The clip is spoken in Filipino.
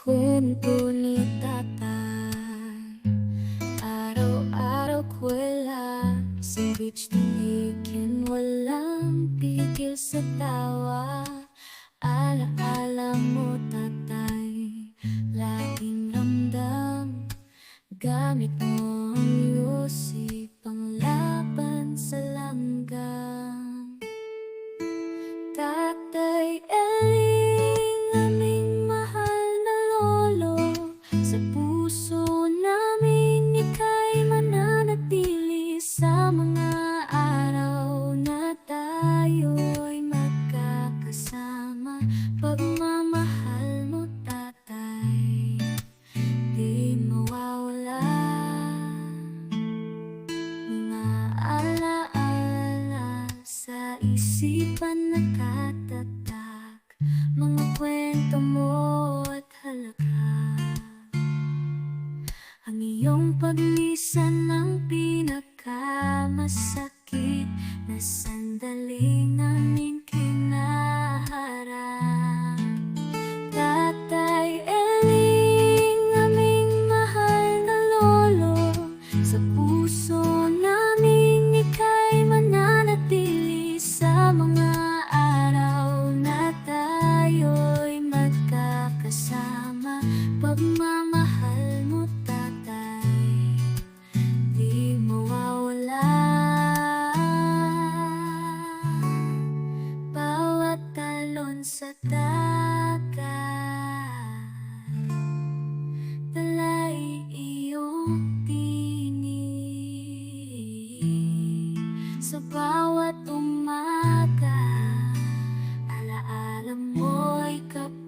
Kwento ni tatay, araw-araw kwela sa beach tumikin, walang pigil sa tawa. Alaala mo tatay, laging ramdam, gamit mo ang yosi panglaban sa langgam. Tatay Eling, aming mahal na lolo, sa puso namin ika'y mananatili. Sa mga araw na tayo'y magkakasama, pagmamahal mo tatay, di mawawala. Mga alaala sa isipan nakatatak, mga kwento mo at halakhak. Ang iyong paglisan ng pinakamasakit na sandaling aming kinaharap. Tatay Eling, aming mahal na lolo, sa puso namin ika'y mananatili. Sa mga araw na tayo'y magkakasama, pagmamahal mo tatay, di mawawala. Bawat talon sa dagat, dala'y iyong tinig. Sa bawat umaga, alaala mo'y kapiling.